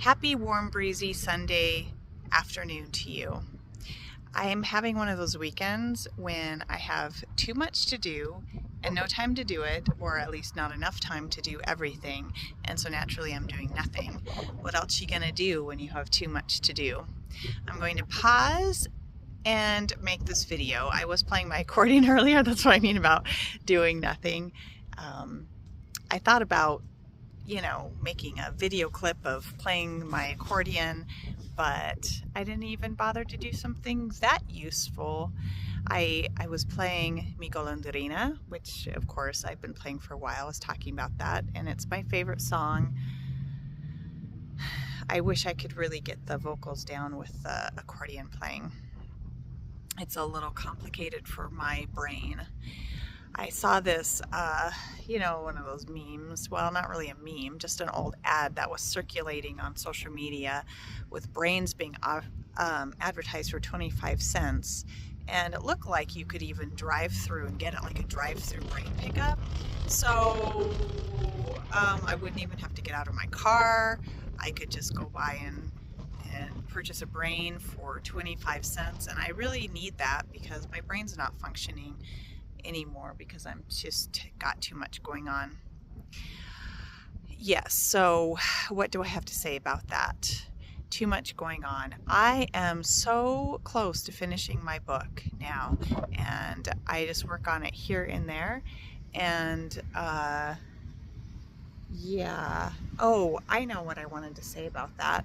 Happy warm breezy Sunday afternoon to you. I am having one of those weekends when I have too much to do and no time to do it, or at least not enough time to do everything, and so naturally I'm doing nothing. What else are you gonna do when you have too much to do? I'm going to pause and make this video. I was playing my accordion earlier, that's what I mean about doing nothing. Um, I thought about making a video clip of playing my accordion, but I didn't even bother to do something that useful. I was playing Mi Golondrina, which of course I've been playing for a while. I was talking about that, and it's my favorite song. I wish I could really get the vocals down with the accordion playing. It's a little complicated for my brain. I saw this, one of those memes. Well, not really a meme, just an old ad that was circulating on social media with brains being advertised for 25 cents. And it looked like you could even drive through and get it like a drive-through brain pickup. So I wouldn't even have to get out of my car. I could just go by and purchase a brain for 25 cents. And I really need that because my brain's not functioning anymore because I'm just got too much going on. Yes, so what do I have to say about that? Too much going on. I am so close to finishing my book now, and I just work on it here and there. And yeah. Oh, I know what I wanted to say about that.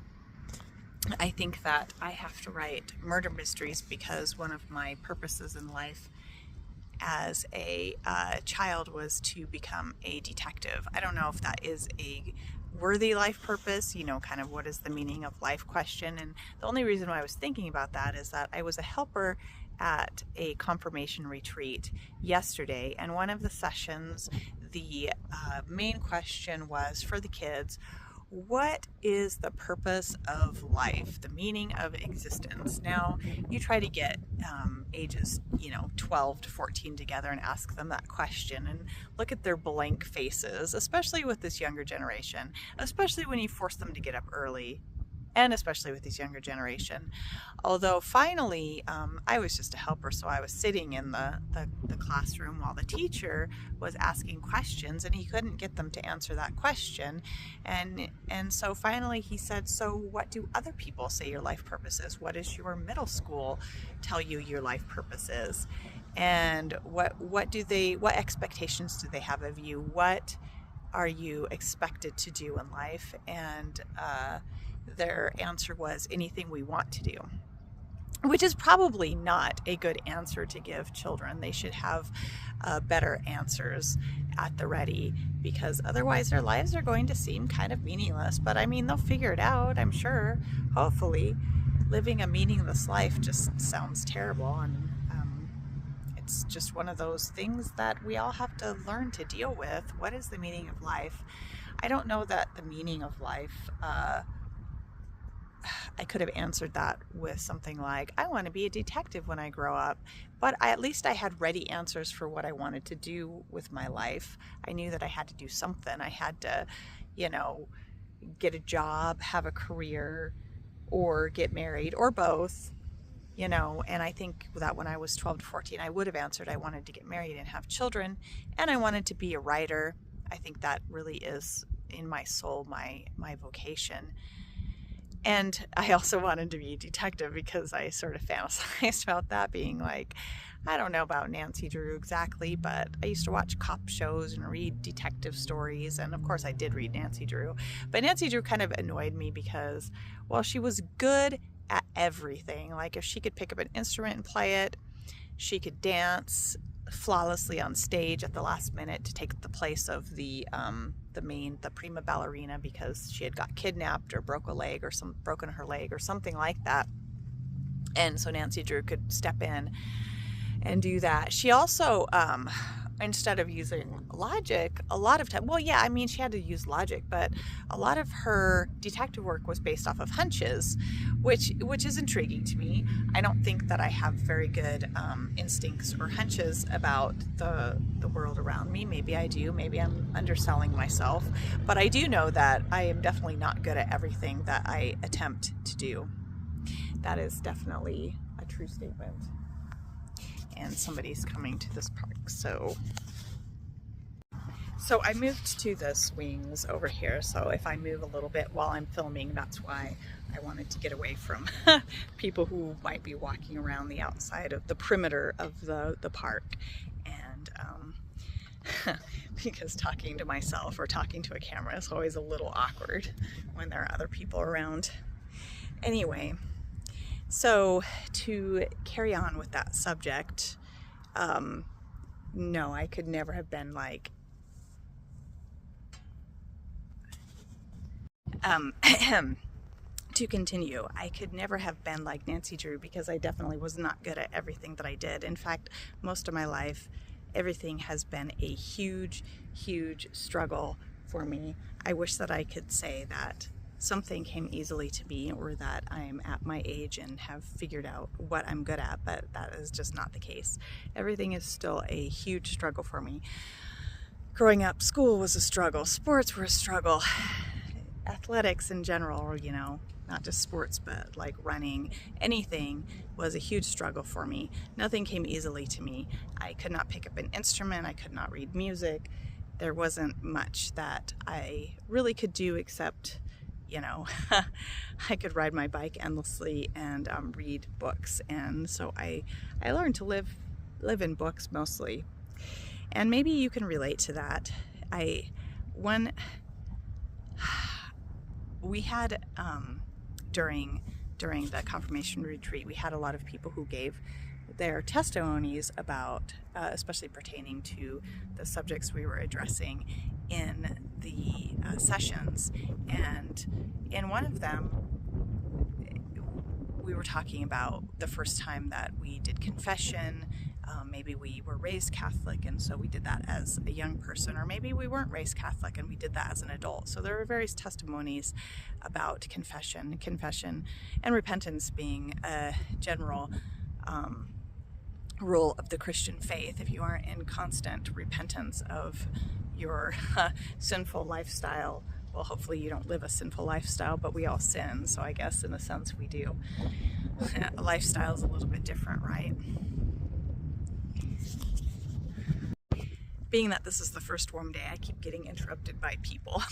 I think that I have to write murder mysteries because one of my purposes in life as a child was to become a detective. I don't know if that is a worthy life purpose, kind of what is the meaning of life question. And the only reason why I was thinking about that is that I was a helper at a confirmation retreat yesterday, and one of the sessions, the main question was for the kids: what is the purpose of life, the meaning of existence? Now, you try to get ages 12 to 14 together and ask them that question and look at their blank faces, especially with this younger generation, especially when you force them to get up early, and especially with this younger generation. Although finally, I was just a helper, so I was sitting in the classroom while the teacher was asking questions, and he couldn't get them to answer that question. And so finally he said, so what do other people say your life purpose is? What does your middle school tell you your life purpose is? And what expectations do they have of you? What are you expected to do in life? And their answer was anything we want to do, which is probably not a good answer to give children. They should have better answers at the ready, because otherwise their lives are going to seem kind of meaningless. But I mean, they'll figure it out, I'm sure, hopefully. Living a meaningless life just sounds terrible, and it's just one of those things that we all have to learn to deal with. What is the meaning of life? I don't know that the meaning of life, I could have answered that with something like, I want to be a detective when I grow up. But at least I had ready answers for what I wanted to do with my life. I knew that I had to do something. I had to, get a job, have a career, or get married, or both. And I think that when I was 12 to 14, I would have answered I wanted to get married and have children, and I wanted to be a writer. I think that really is in my soul, my vocation. And I also wanted to be a detective because I sort of fantasized about that, being like, I don't know about Nancy Drew exactly, but I used to watch cop shows and read detective stories. And of course I did read Nancy Drew. But Nancy Drew kind of annoyed me because, well, she was good at everything. Like if she could pick up an instrument and play it, she could dance flawlessly on stage at the last minute to take the place of the prima ballerina, because she had got kidnapped or broken her leg or something like that. And so Nancy Drew could step in and do that. She also instead of using logic, a lot of time, well, yeah, I mean, she had to use logic, but a lot of her detective work was based off of hunches, which is intriguing to me. I don't think that I have very good instincts or hunches about the world around me. Maybe I do. Maybe I'm underselling myself, but I do know that I am definitely not good at everything that I attempt to do. That is definitely a true statement. And somebody's coming to this park, so I moved to the swings over here, so if I move a little bit while I'm filming, that's why I wanted to get away from people who might be walking around the outside of the perimeter of the park. And because talking to myself or talking to a camera is always a little awkward when there are other people around. Anyway, so to carry on with that subject, no, I could never have been like, to continue, I could never have been like Nancy Drew, because I definitely was not good at everything that I did. In fact, most of my life, everything has been a huge, huge struggle for me. I wish that I could say that something came easily to me, or that I'm at my age and have figured out what I'm good at, but that is just not the case. Everything is still a huge struggle for me. Growing up, school was a struggle, sports were a struggle, athletics in general, you know, not just sports, but like running, anything was a huge struggle for me. Nothing came easily to me. I could not pick up an instrument, I could not read music. There wasn't much that I really could do except, you know, I could ride my bike endlessly and read books. And so I learned to live in books mostly. And maybe you can relate to that. We had, during the confirmation retreat, we had a lot of people who gave their testimonies about, especially pertaining to the subjects we were addressing in the sessions. And in one of them, we were talking about the first time that we did confession. Maybe we were raised Catholic, and so we did that as a young person, or maybe we weren't raised Catholic and we did that as an adult. So there were various testimonies about confession, and repentance being a general rule of the Christian faith. If you aren't in constant repentance of your sinful lifestyle, well, hopefully you don't live a sinful lifestyle, but we all sin, so I guess in a sense we do. A lifestyle is a little bit different, right? Being that this is the first warm day, I keep getting interrupted by people.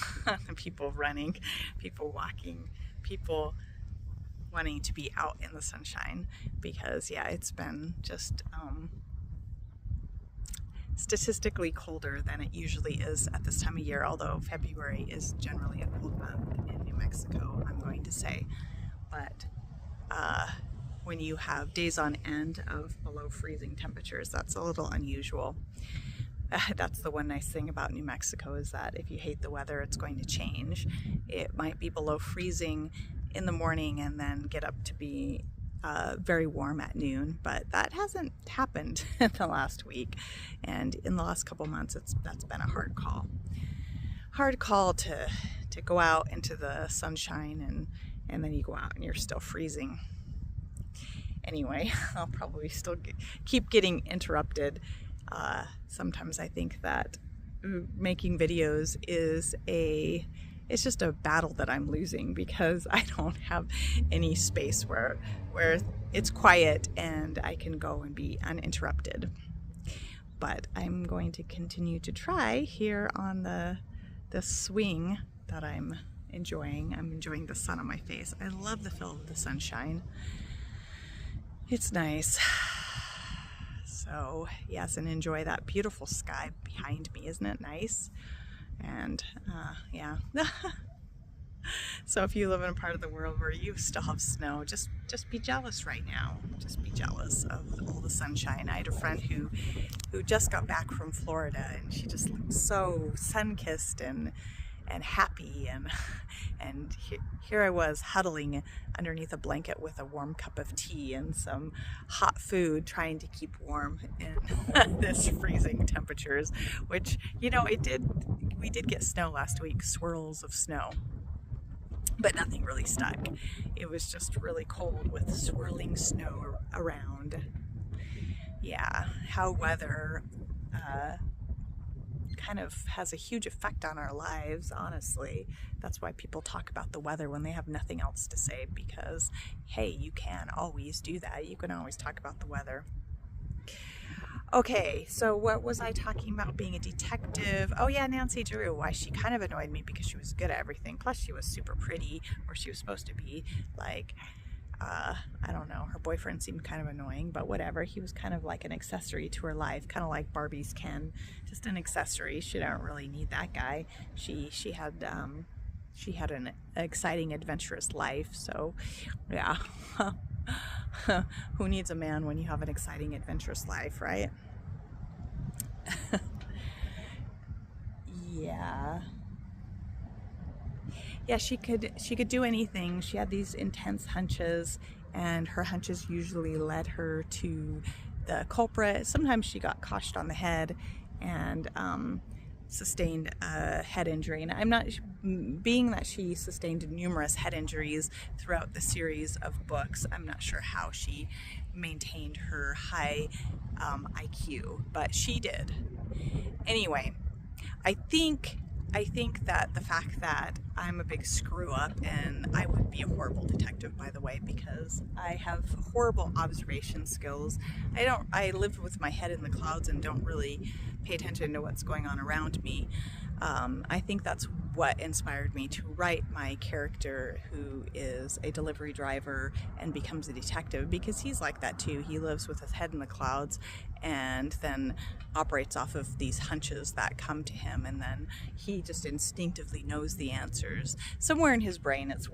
People running, people walking, people wanting to be out in the sunshine, because yeah, it's been just statistically colder than it usually is at this time of year, although February is generally a cold month in New Mexico, I'm going to say. But when you have days on end of below freezing temperatures, that's a little unusual. That's the one nice thing about New Mexico, is that if you hate the weather, it's going to change. It might be below freezing in the morning and then get up to be very warm at noon, but that hasn't happened in the last week, and in the last couple months that's been a hard call to go out into the sunshine, and then you go out and you're still freezing. Anyway, I'll probably still keep getting interrupted. Sometimes I think that making videos it's just a battle that I'm losing, because I don't have any space where it's quiet and I can go and be uninterrupted. But I'm going to continue to try here on the swing that I'm enjoying. I'm enjoying the sun on my face. I love the feel of the sunshine. It's nice. So yes, and enjoy that beautiful sky behind me. Isn't it nice? And yeah. So if you live in a part of the world where you still have snow, just be jealous right now. Just be jealous of all the sunshine. I had a friend who just got back from Florida, and she just looked so sun-kissed and and happy, and here I was huddling underneath a blanket with a warm cup of tea and some hot food, trying to keep warm in this freezing temperatures, which, you know, we did get snow last week, swirls of snow, but nothing really stuck. It was just really cold with swirling snow around. Yeah, how weather kind of has a huge effect on our lives, honestly. That's why people talk about the weather when they have nothing else to say, because, hey, you can always do that. You can always talk about the weather. Okay, so what was I talking about being a detective? Oh yeah, Nancy Drew. Why she kind of annoyed me because she was good at everything. Plus she was super pretty, or she was supposed to be. Like, I don't know, her boyfriend seemed kind of annoying, but whatever. He was kind of like an accessory to her life, kind of like Barbie's Ken, just an accessory. She didn't really need that guy. She had an exciting, adventurous life. So, yeah. Who needs a man when you have an exciting, adventurous life, right? Yeah. Yeah, she could do anything. She had these intense hunches, and her hunches usually led her to the culprit. Sometimes she got coshed on the head and sustained a head injury. And I'm not, being that she sustained numerous head injuries throughout the series of books, I'm not sure how she maintained her high IQ, but she did. Anyway, I think that the fact that I'm a big screw up, and I would be a horrible detective, by the way, because I have horrible observation skills. I live with my head in the clouds and don't really pay attention to what's going on around me. I think that's what inspired me to write my character, who is a delivery driver and becomes a detective, because he's like that too. He lives with his head in the clouds and then operates off of these hunches that come to him, and then he just instinctively knows the answers. Somewhere in his brain it's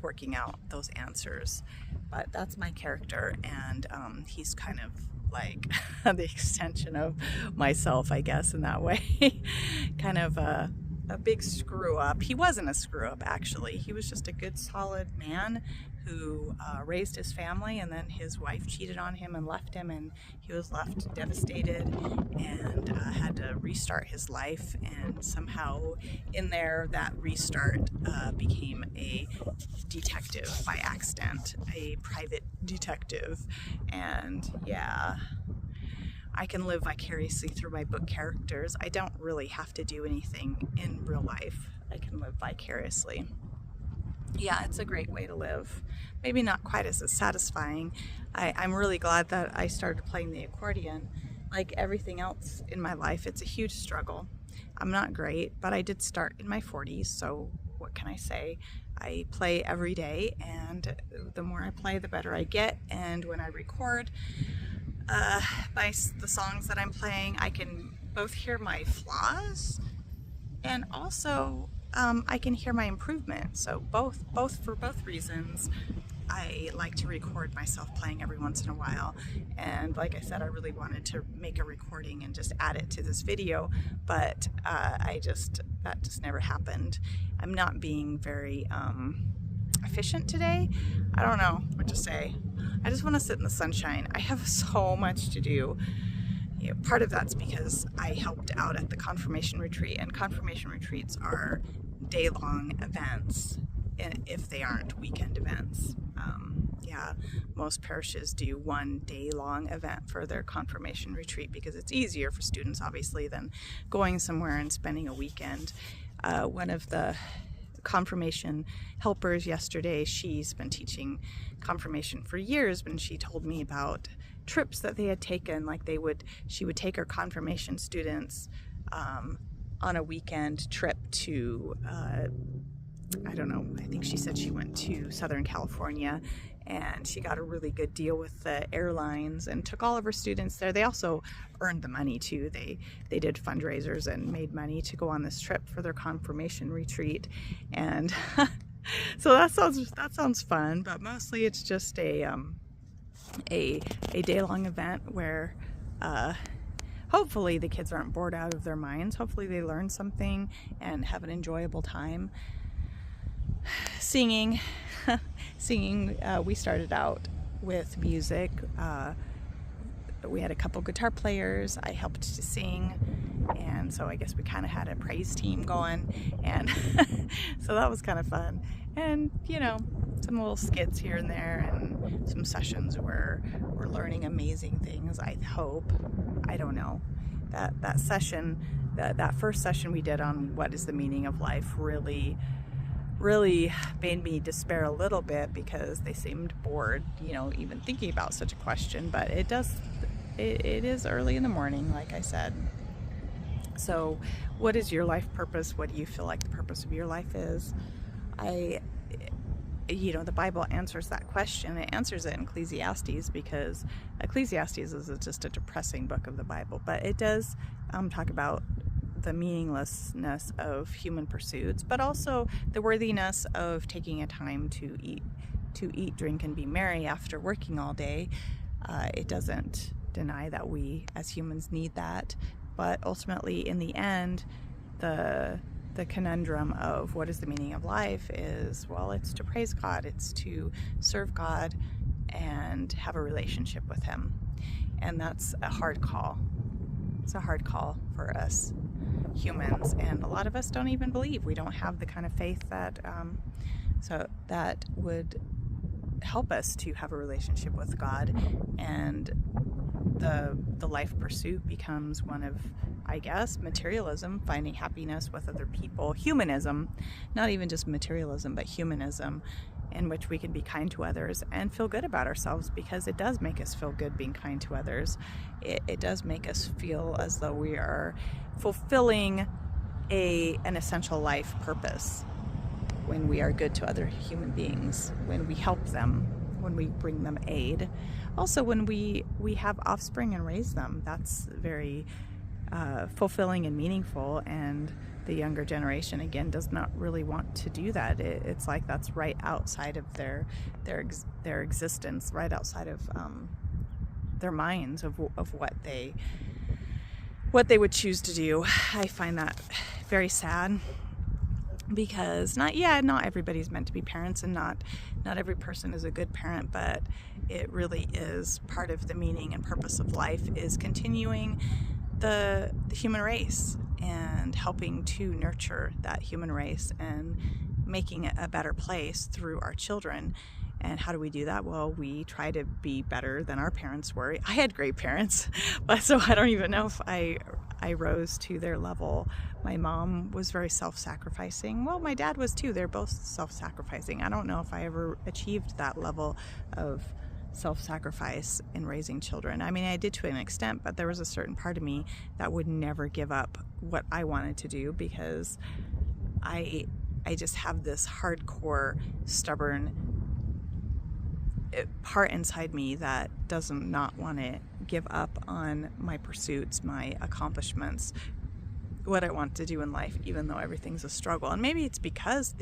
working out those answers. But that's my character, and he's kind of like the extension of myself, I guess, in that way. Kind of a big screw up. He wasn't a screw up, actually. He was just a good, solid man who raised his family, and then his wife cheated on him and left him, and he was left devastated and had to restart his life. And somehow in there, that restart became a detective by accident, a private detective. And yeah, I can live vicariously through my book characters. I don't really have to do anything in real life. I can live vicariously. Yeah, it's a great way to live. Maybe not quite as satisfying. I'm really glad that I started playing the accordion. Like everything else in my life, it's a huge struggle. I'm not great, but I did start in my 40s, so what can I say? I play every day, and the more I play, the better I get. And when I record by the songs that I'm playing, I can both hear my flaws and also I can hear my improvement. So for both reasons, I like to record myself playing every once in a while. And like I said, I really wanted to make a recording and just add it to this video, but that just never happened. I'm not being very efficient today. I don't know what to say. I just want to sit in the sunshine. I have so much to do. You know, part of that's because I helped out at the confirmation retreat, and confirmation retreats are day-long events if they aren't weekend events. Yeah, most parishes do one day-long event for their confirmation retreat because it's easier for students, obviously, than going somewhere and spending a weekend. One of the confirmation helpers yesterday, she's been teaching confirmation for years, and she told me about trips that they had taken. Like she would take her confirmation students on a weekend trip to I don't know, I think she said she went to Southern California, and she got a really good deal with the airlines and took all of her students there. They also earned the money too. They did fundraisers and made money to go on this trip for their confirmation retreat. And so that sounds fun, but mostly it's just a day-long event where hopefully the kids aren't bored out of their minds. Hopefully they learn something and have an enjoyable time. Singing. We started out with music. We had a couple guitar players. I helped to sing, and so I guess we kind of had a praise team going, and so that was kind of fun. And some little skits here and there, and some sessions where we're learning amazing things. I hope. I don't know. That session, that first session we did on what is the meaning of life, really made me despair a little bit, because they seemed bored, even thinking about such a question. But it is early in the morning, like I said. So what is your life purpose? What do you feel like the purpose of your life is? The Bible answers that question. It answers it in Ecclesiastes, because Ecclesiastes is just a depressing book of the Bible, but it does talk about the meaninglessness of human pursuits, but also the worthiness of taking a time to eat, drink, and be merry after working all day. It doesn't deny that we as humans need that, but ultimately, in the end, the conundrum of what is the meaning of life is, well, it's to praise God, it's to serve God and have a relationship with Him. And that's a hard call. It's a hard call for us humans, and a lot of us don't even believe. We don't have the kind of faith that would help us to have a relationship with God, and the life pursuit becomes one of, I guess, materialism, finding happiness with other people, humanism, not even just materialism, but humanism, in which we can be kind to others and feel good about ourselves, because it does make us feel good being kind to others. It does make us feel as though we are fulfilling an essential life purpose when we are good to other human beings, when we help them, when we bring them aid. Also, when we have offspring and raise them, that's very fulfilling and meaningful. And the younger generation, again, does not really want to do that. It's like that's right outside of their existence, right outside of their minds of what they would choose to do. I find that very sad, because not everybody's meant to be parents, and not every person is a good parent, but it really is part of the meaning and purpose of life, is continuing the human race and helping to nurture that human race and making it a better place through our children. And how do we do that? Well, we try to be better than our parents were. I had great parents, but so I don't even know if I rose to their level. My mom was very self-sacrificing. Well, my dad was too. They're both self-sacrificing. I don't know if I ever achieved that level of self-sacrifice in raising children. I mean, I did to an extent, but there was a certain part of me that would never give up what I wanted to do, because I just have this hardcore, stubborn part inside me that does not want to give up on my pursuits, my accomplishments, what I want to do in life, even though everything's a struggle. And maybe it's because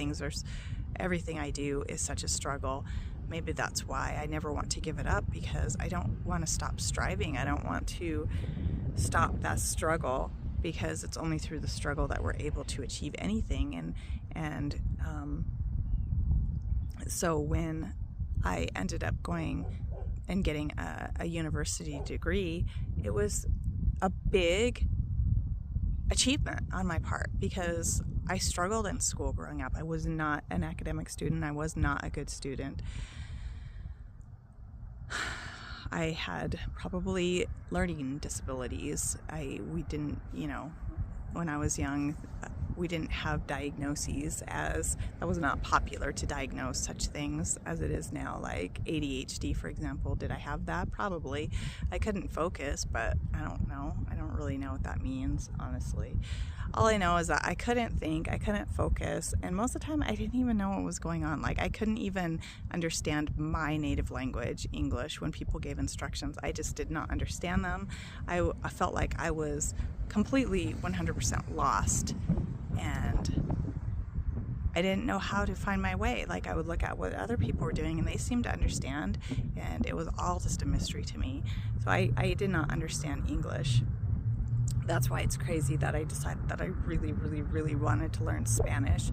everything I do is such a struggle. Maybe that's why I never want to give it up, because I don't want to stop striving. I don't want to stop that struggle, because it's only through the struggle that we're able to achieve anything. And so when I ended up going and getting a university degree, it was a big achievement on my part, because I struggled in school growing up. I was not an academic student. I was not a good student. I had probably learning disabilities. We didn't, when I was young, we didn't have diagnoses, as that was not popular to diagnose such things as it is now, like ADHD, for example. Did I have that? Probably. I couldn't focus, but I don't know. I don't really know what that means, honestly. All I know is that I couldn't think, I couldn't focus, and most of the time I didn't even know what was going on. Like, I couldn't even understand my native language, English, when people gave instructions. I just did not understand them. I felt like I was completely 100% lost, and I didn't know how to find my way. Like, I would look at what other people were doing and they seemed to understand, and it was all just a mystery to me. So I did not understand English. That's why it's crazy that I decided that I really, really, really wanted to learn Spanish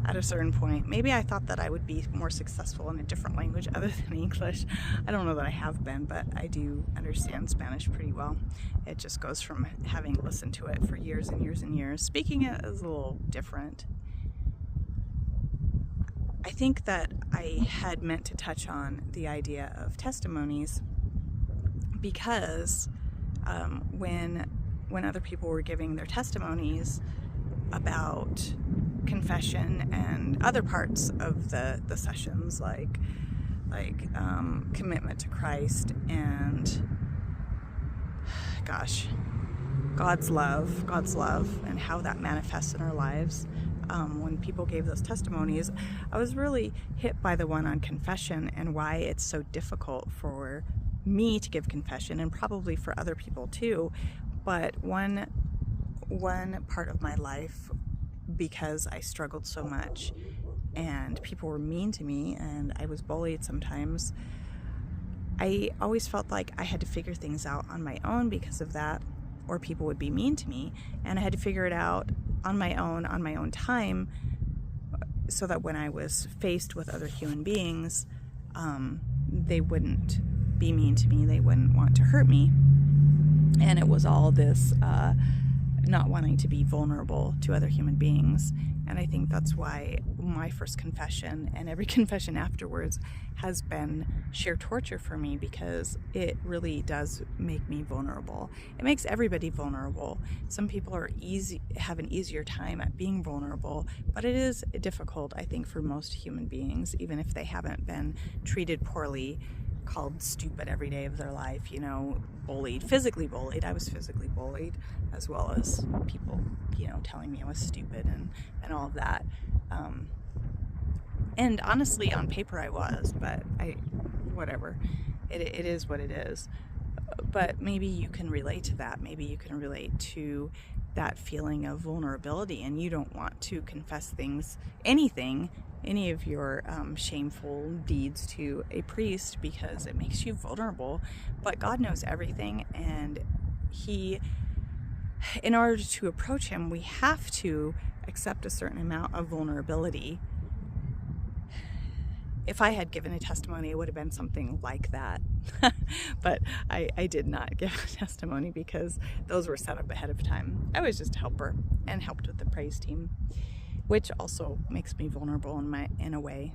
at a certain point. Maybe I thought that I would be more successful in a different language other than English. I don't know that I have been, but I do understand Spanish pretty well. It just goes from having listened to it for years and years and years. Speaking it is a little different. I think that I had meant to touch on the idea of testimonies because when other people were giving their testimonies about confession and other parts of the sessions, like commitment to Christ and God's love and how that manifests in our lives. When people gave those testimonies, I was really hit by the one on confession and why it's so difficult for me to give confession, and probably for other people too. But one part of my life, because I struggled so much and people were mean to me and I was bullied sometimes, I always felt like I had to figure things out on my own because of that, or people would be mean to me, and I had to figure it out on my own time, so that when I was faced with other human beings, they wouldn't be mean to me, they wouldn't want to hurt me. And it was all this not wanting to be vulnerable to other human beings. And I think that's why my first confession and every confession afterwards has been sheer torture for me, because it really does make me vulnerable. It makes everybody vulnerable. Some people have an easier time at being vulnerable, but it is difficult, I think, for most human beings, even if they haven't been treated poorly, called stupid every day of their life, bullied, physically bullied. I was physically bullied, as well as people, telling me I was stupid and all of that. And honestly, on paper I was, but whatever. It is what it is. But maybe you can relate to that. Maybe you can relate to that feeling of vulnerability, and you don't want to confess any of your shameful deeds to a priest because it makes you vulnerable. But God knows everything, and in order to approach him, we have to accept a certain amount of vulnerability. If I had given a testimony, it would have been something like that. But I did not give a testimony because those were set up ahead of time. I was just a helper and helped with the praise team, which also makes me vulnerable in a way,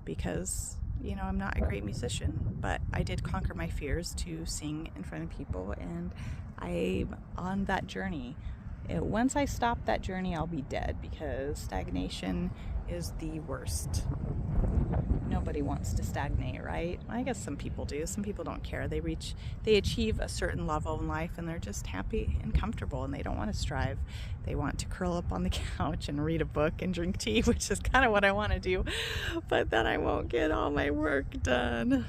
because I'm not a great musician, but I did conquer my fears to sing in front of people, and I'm on that journey. Once I stop that journey, I'll be dead, because stagnation is the worst. Nobody wants to stagnate, right? I guess some people do. Some people don't care. They achieve a certain level in life and they're just happy and comfortable, and they don't want to strive. They want to curl up on the couch and read a book and drink tea, which is kind of what I want to do, but then I won't get all my work done.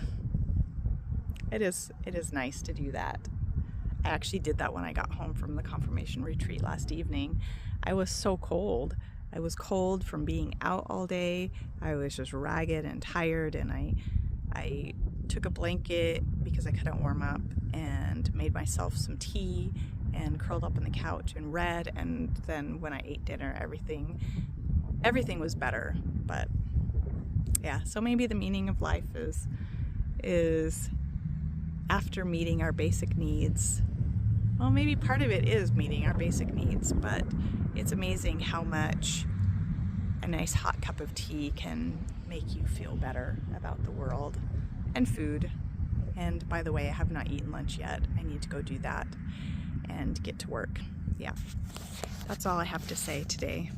It is nice to do that. I actually did that when I got home from the confirmation retreat last evening. I was so cold. I was cold from being out all day. I was just ragged and tired, and I took a blanket because I couldn't warm up and made myself some tea and curled up on the couch and read, and then when I ate dinner, everything was better. But yeah, so maybe the meaning of life is after meeting our basic needs. Well, maybe part of it is meeting our basic needs, but it's amazing how much a nice hot cup of tea can make you feel better about the world and food. And by the way, I have not eaten lunch yet. I need to go do that and get to work. Yeah, that's all I have to say today.